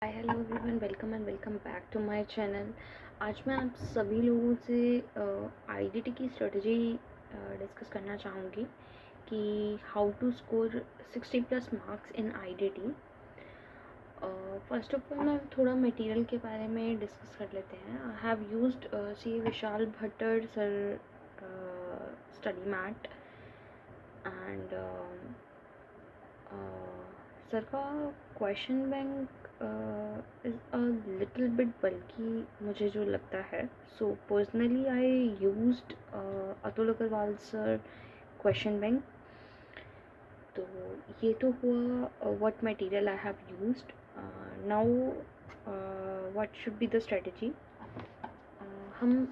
Hi hello everyone, welcome and welcome back to my channel. आज मैं आप सभी लोगों से आईडीटी की स्ट्रेटजी डिस्कस करना चाहूँगी कि how to score 60 plus marks in IDT. First of all मैं थोड़ा मटेरियल के बारे में डिस्कस कर लेते हैं। I have used C Vishal Bhattar sir study mat and sir का question bank is a little bit बल्कि मुझे जो लगता है। So personally I used Atul Agrawal sir question bank. तो ये तो हुआ what material I have used. Now what should be the strategy. हम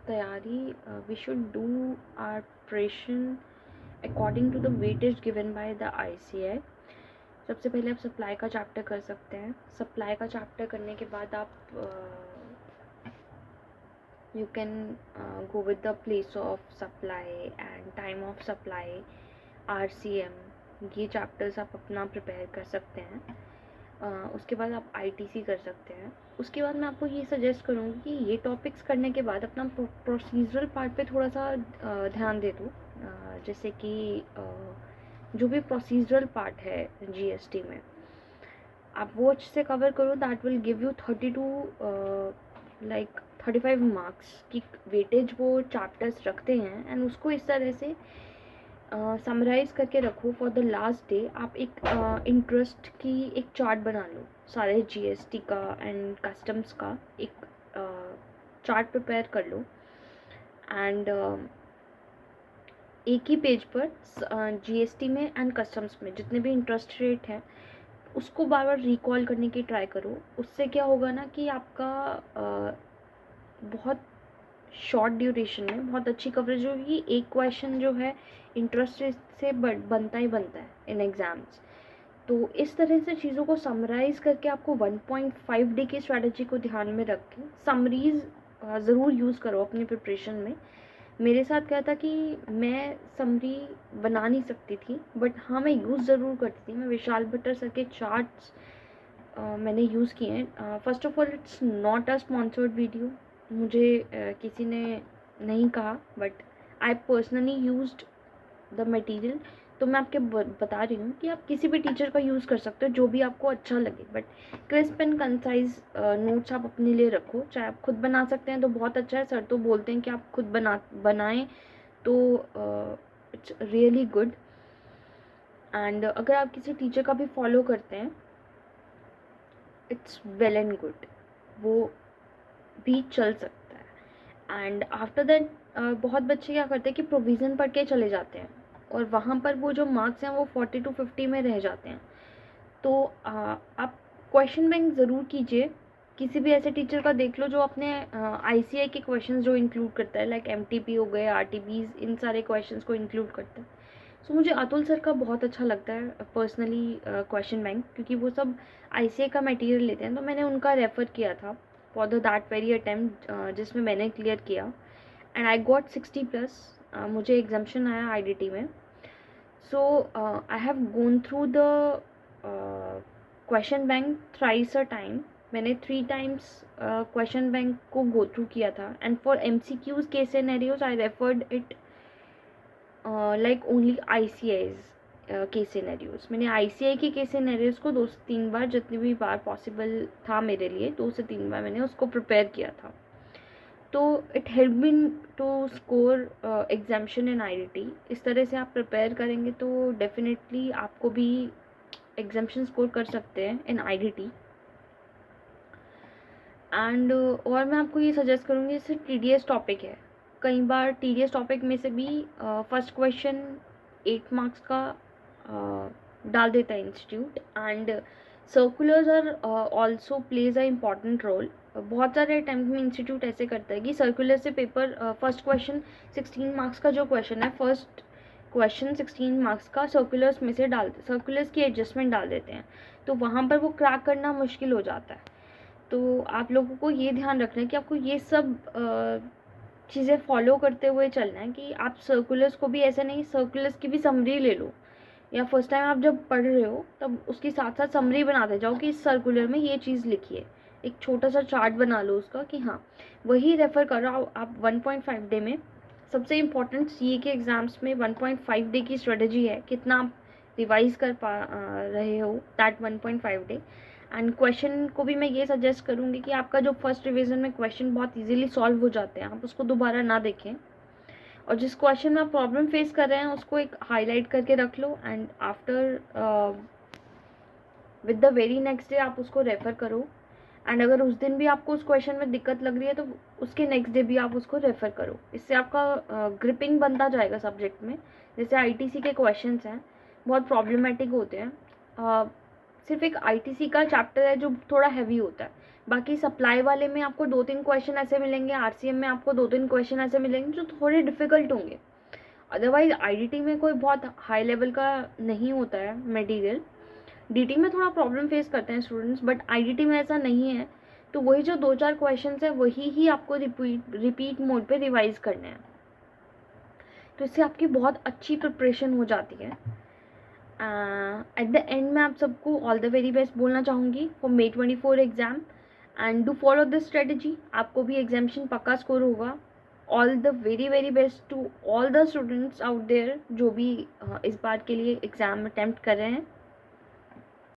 तैयारी we should do our preparation according to the weightage given by the ICAI। सबसे पहले आप supply का चैप्टर कर सकते हैं। सप्लाई का चैप्टर करने के बाद आप you can go with the place of supply and time of supply, RCM। ये चैप्टर्स आप अपना प्रिपेयर कर सकते हैं। उसके बाद आप ITC कर सकते हैं। उसके बाद मैं आपको ये सजेस्ट करूँगी कि ये टॉपिक्स करने के बाद अपना प्रोसीजरल पार्ट पे थोड़ा सा ध्यान दे दो। जैसे कि जो भी प्रोसीजरल पार्ट है GST में, आप वो अच्छे से कवर करो। That will give you 35 marks की वेटेज वो चैप्टर्स रखते हैं। एंड उसको इस तरह से समराइज़ करके रखो फॉर द लास्ट डे। आप एक इंटरेस्ट की एक चार्ट बना लो, सारे GST का एंड कस्टम्स का एक चार्ट प्रिपेयर कर लो। एंड एक ही पेज पर GST में एंड कस्टम्स में जितने भी इंटरेस्ट रेट हैं उसको बार बार रिकॉल करने की ट्राई करो। उससे क्या होगा ना कि आपका बहुत शॉर्ट ड्यूरेशन में बहुत अच्छी कवरेज होगी। एक क्वेश्चन जो है इंटरेस्ट से बनता ही बनता है इन एग्ज़ाम्स। तो इस तरह से चीज़ों को समराइज़ करके आपको 1.5 डे की स्ट्रैटेजी को ध्यान में रख के समरीज़ ज़रूर यूज़ करो अपनी प्रिपरेशन में। मेरे साथ क्या था कि मैं समरी बना नहीं सकती थी, बट हाँ मैं यूज़ ज़रूर करती थी। मैं विशाल भट्टर सर के चार्ट्स मैंने यूज़ किए हैं। First of all it's not a sponsored video, मुझे किसी ने नहीं कहा, but I personally used the material. तो मैं आपके बता रही हूँ कि आप किसी भी टीचर का यूज़ कर सकते हो जो भी आपको अच्छा लगे, but crisp and concise notes आप अपने लिए रखो। चाहे आप खुद बना सकते हैं तो बहुत अच्छा है। सर तो बोलते हैं कि आप खुद बनाएं तो इट्स रियली गुड। एंड अगर आप किसी टीचर का भी फॉलो करते हैं इट्स वेल एंड गुड, वो भी चल सकता है। एंड आफ्टर दैट बहुत बच्चे क्या करते हैं कि प्रोविज़न पढ़ के चले जाते हैं और वहाँ पर वो जो मार्क्स हैं वो 40 to 50 में रह जाते हैं। तो आप क्वेश्चन बैंक ज़रूर कीजिए। किसी भी ऐसे टीचर का देख लो जो अपने ICAI के क्वेश्चंस जो इंक्लूड करता है, लाइक MTP हो गए, RTPs, इन सारे क्वेश्चंस को इंक्लूड करता है। सो मुझे अतुल सर का बहुत अच्छा लगता है पर्सनली क्वेश्चन बैंक, क्योंकि वो सब ICAI का मटेरियल लेते हैं। तो मैंने उनका रेफ़र किया था for the that very attempt जिसमें मैंने क्लियर किया एंड आई गॉट 60 प्लस। मुझे एग्जाम्शन आया IDT में। So I have gone through the question bank thrice a time. मैंने 3 टाइम्स क्वेश्चन बैंक को गो थ्रू किया था। And for MCQs case scenarios I referred it like only ICAI's case scenarios. मैंने ICAI के case scenarios को 2 से 3 बार, जितनी भी बार पॉसिबल था मेरे लिए, 2 से 3 बार मैंने उसको प्रिपेयर किया था। तो it help me to score exemption in IDT। इस तरह से आप प्रिपेयर करेंगे तो डेफिनेटली आपको भी एग्जाम्शन स्कोर कर सकते हैं इन IDT। एंड और मैं आपको ये सजेस्ट करूँगी, जैसे TDS टॉपिक है, कई बार TDS टॉपिक में से भी फर्स्ट क्वेश्चन 8 मार्क्स का डाल देता है institute. And circulars are also plays a important role. बहुत सारे अटैम्प्ट में इंस्टीट्यूट ऐसे करता है कि सर्कुलर से पेपर फर्स्ट क्वेश्चन 16 मार्क्स का जो क्वेश्चन है, फर्स्ट क्वेश्चन 16 मार्क्स का सर्कुलर्स में से सर्कुलर्स की एडजस्टमेंट डाल देते हैं। तो वहाँ पर वो क्रैक करना मुश्किल हो जाता है। तो आप लोगों को ये ध्यान रखना है कि आपको ये सब चीज़ें फॉलो करते हुए चलना है कि आप सर्कुलर्स को भी ऐसे नहीं, सर्कुलर्स की भी समरी ले लो या फर्स्ट टाइम आप जब पढ़ रहे हो तब उसके साथ साथ समरी बनाते जाओ कि इस सर्कुलर में ये चीज़ लिखी है, एक छोटा सा चार्ट बना लो उसका कि हाँ वही रेफ़र करो आप 1.5 डे में। सबसे इम्पोर्टेंट सीए के एग्ज़ाम्स में 1.5 डे की स्ट्रेटजी है, कितना आप रिवाइज कर रहे हो दैट 1.5 डे। एंड क्वेश्चन को भी मैं ये सजेस्ट करूँगी कि आपका जो फर्स्ट रिवीजन में क्वेश्चन बहुत इजीली सॉल्व हो जाते हैं, आप उसको दोबारा ना देखें, और जिस क्वेश्चन में आप प्रॉब्लम फेस कर रहे हैं उसको एक हाईलाइट करके रख लो, and after with the very next day आप उसको रेफ़र करो। एंड अगर उस दिन भी आपको उस क्वेश्चन में दिक्कत लग रही है तो उसके नेक्स्ट डे भी आप उसको रेफ़र करो। इससे आपका ग्रिपिंग बनता जाएगा सब्जेक्ट में। जैसे आईटीसी के क्वेश्चंस हैं, बहुत प्रॉब्लमेटिक होते हैं। सिर्फ एक आईटीसी का चैप्टर है जो थोड़ा हैवी होता है, बाकी सप्लाई वाले में आपको 2-3 क्वेश्चन ऐसे मिलेंगे, आरसीएम में आपको 2-3 क्वेश्चन ऐसे मिलेंगे जो थोड़े डिफ़िकल्ट होंगे। अदरवाइज़ आईडीटी में कोई बहुत हाई लेवल का नहीं होता है मटेरियल। डीटी में थोड़ा प्रॉब्लम फेस करते हैं स्टूडेंट्स, बट आईडीटी में ऐसा नहीं है। तो वही जो 2-4 क्वेश्चंस है वही ही आपको रिपीट मोड पे रिवाइज करने हैं, तो इससे आपकी बहुत अच्छी प्रिपरेशन हो जाती है। एट द एंड में आप सबको ऑल द वेरी बेस्ट बोलना चाहूँगी for May 24 exam, and do follow this strategy. आपको भी एग्जामिशन पक्का स्कोर होगा। All the very best to all the students out there जो भी इस बार के लिए एग्ज़ाम अटेम्प्ट कर रहे हैं।